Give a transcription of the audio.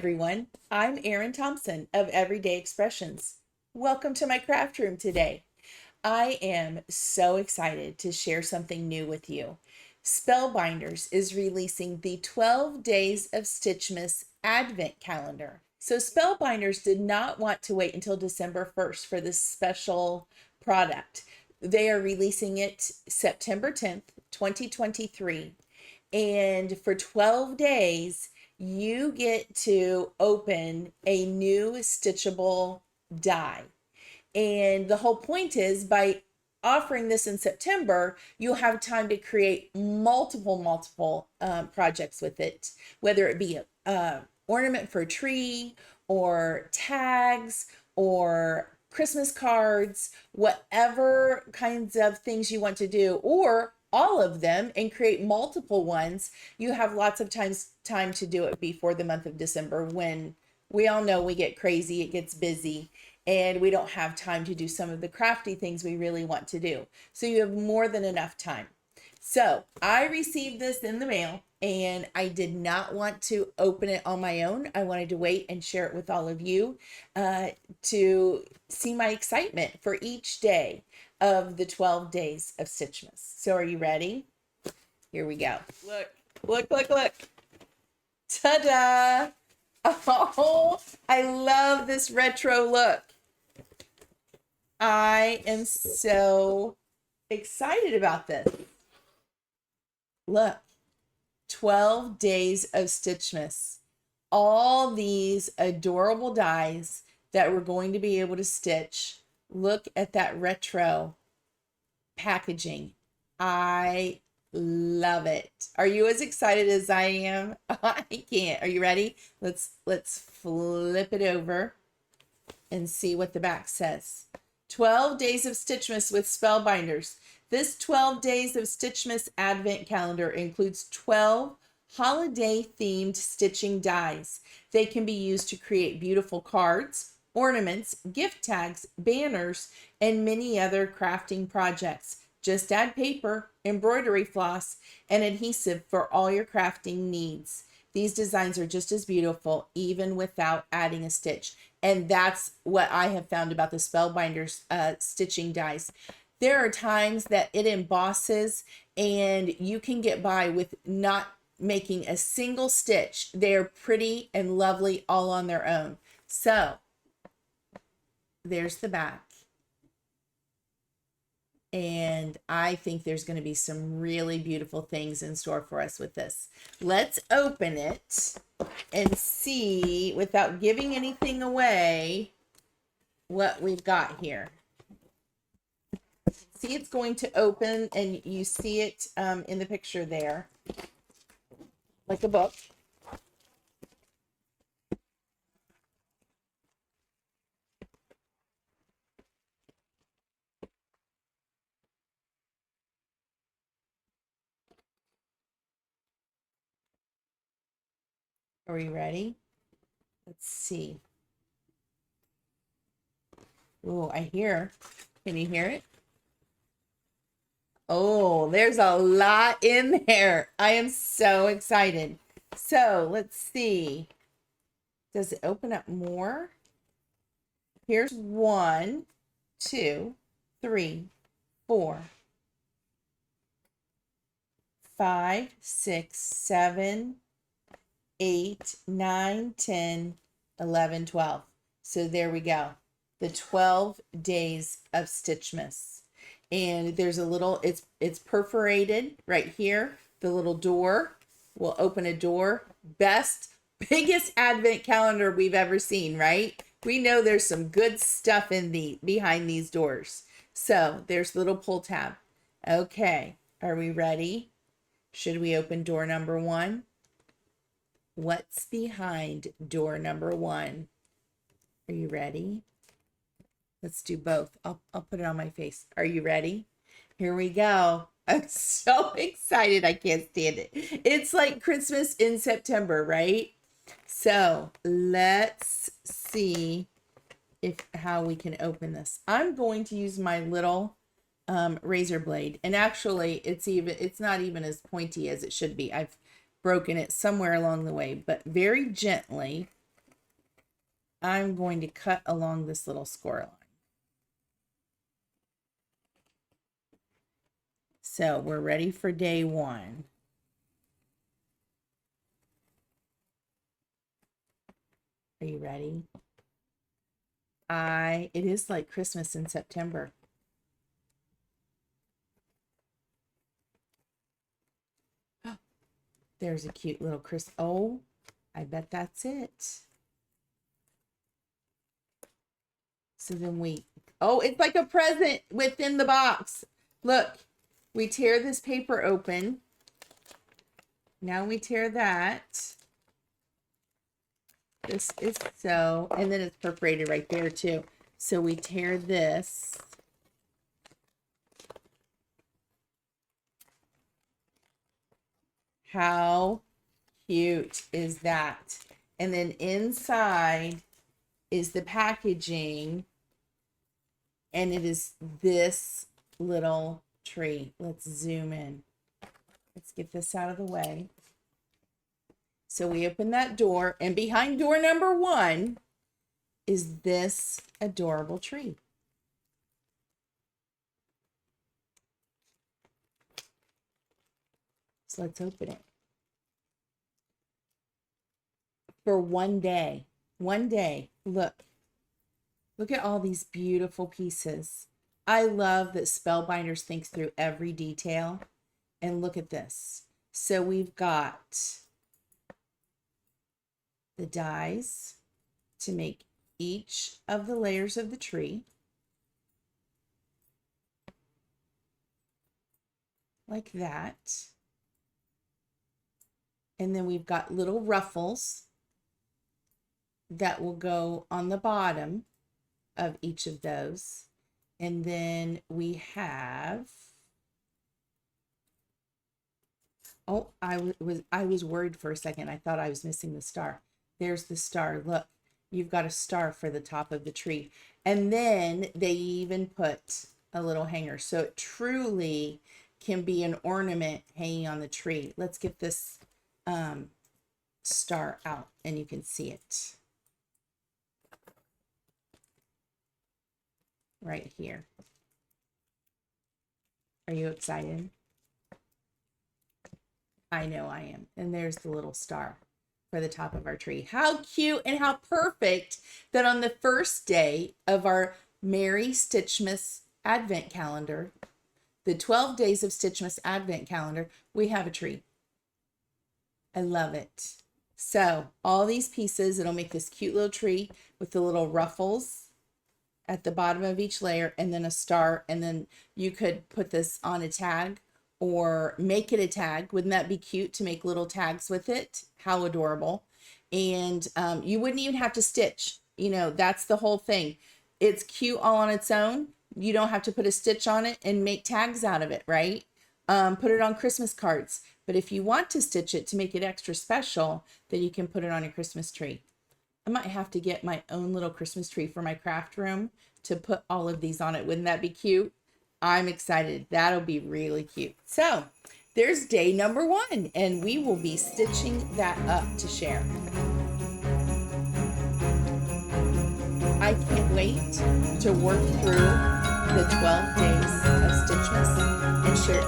everyone. I'm Erin Thompson of Everyday Expressions. Welcome to my craft room today. I am so excited to share something new with you. Spellbinders is releasing the 12 Days of Stitchmas Advent Calendar. So Spellbinders did not want to wait until December 1st for this special product. They are releasing it September 10th, 2023. And for 12 days, you get to open a new stitchable die. And the whole point is by offering this in September, you'll have time to create multiple projects with it, whether it be a ornament for a tree or tags or Christmas cards, whatever kinds of things you want to do, or all of them and create multiple ones. You have lots of time to do it before the month of December, when we all know we get crazy, it gets busy, and we don't have time to do some of the crafty things we really want to do. So you have more than enough time. So I received this in the mail and I did not want to open it on my own. I wanted to wait and share it with all of you to see my excitement for each day of the 12 days of Stitchmas. So are you ready? Here we go. Look. Ta-da! Oh, I love this retro look. I am so excited about this. Look, 12 days of Stitchmas. All these adorable dies that we're going to be able to stitch. Look at that retro packaging. I love it. Are you as excited as I am? I can't. Are you ready? Let's flip it over and see what the back says. 12 Days of Stitchmas with Spellbinders. This 12 Days of Stitchmas Advent Calendar includes 12 holiday-themed stitching dies. They can be used to create beautiful cards, ornaments, gift tags, banners, and many other crafting projects. Just add paper, embroidery floss, and adhesive for all your crafting needs. These designs are just as beautiful even without adding a stitch. And that's what I have found about the Spellbinders stitching dies. There are times that it embosses and you can get by with not making a single stitch. They're pretty and lovely all on their own. So there's the back. And I think there's going to be some really beautiful things in store for us with this. Let's open it and see, without giving anything away, what we've got here. See, it's going to open, and you see it in the picture there, like a book. Are we ready? Let's see. Oh, I hear. Can you hear it? Oh, there's a lot in there. I am so excited. So let's see. Does it open up more? Here's 1, 2, 3, 4, 5, 6, 7, 8, 9, 10, 11, 12. So there we go. The 12 days of Stitchmas. And there's a little, it's perforated right here. The little door will open a door. Biggest advent calendar we've ever seen, right? We know there's some good stuff behind these doors. So there's the little pull tab. Okay, are we ready? Should we open door number 1? What's behind door number 1? Are you ready? Let's do both. I'll put it on my face. Are you ready? Here we go. I'm so excited. I can't stand it. It's like Christmas in September, right? So let's see how we can open this. I'm going to use my little razor blade, and actually it's not even as pointy as it should be. I've broken it somewhere along the way, but very gently I'm going to cut along this little score line. So we're ready for day 1. Are you ready? It is like Christmas in September. There's a cute little oh, I bet that's it. So then oh, it's like a present within the box. Look, we tear this paper open. Now we tear that. This is and then it's perforated right there too. So we tear this. How cute is that? And then inside is the packaging, and it is this little tree. Let's zoom in. Let's get this out of the way. So we open that door, and behind door number 1 is this adorable tree. So let's open it. For one day, look at all these beautiful pieces. I love that Spellbinders thinks through every detail. And look at this. So we've got the dies to make each of the layers of the tree. Like that. And then we've got little ruffles that will go on the bottom of each of those. And then we have, oh, I was worried for a second. I thought I was missing the star. There's the star. Look, you've got a star for the top of the tree. And then they even put a little hanger. So it truly can be an ornament hanging on the tree. Let's get this star out and you can see it right here. Are you excited? I know I am. And there's the little star for the top of our tree. How cute and how perfect that on the first day of our Merry Stitchmas Advent calendar, the 12 days of Stitchmas Advent calendar, we have a tree. I love it. So all these pieces, it'll make this cute little tree with the little ruffles at the bottom of each layer and then a star. And then you could put this on a tag or make it a tag. Wouldn't that be cute to make little tags with it? How adorable. And you wouldn't even have to stitch. You know, that's the whole thing. It's cute all on its own. You don't have to put a stitch on it and make tags out of it, right? Put it on Christmas cards. But if you want to stitch it to make it extra special, then you can put it on your Christmas tree. I might have to get my own little Christmas tree for my craft room to put all of these on it. Wouldn't that be cute? I'm excited. That'll be really cute. So there's day number 1, and we will be stitching that up to share. I can't wait to work through the 12 days of Stitchmas and share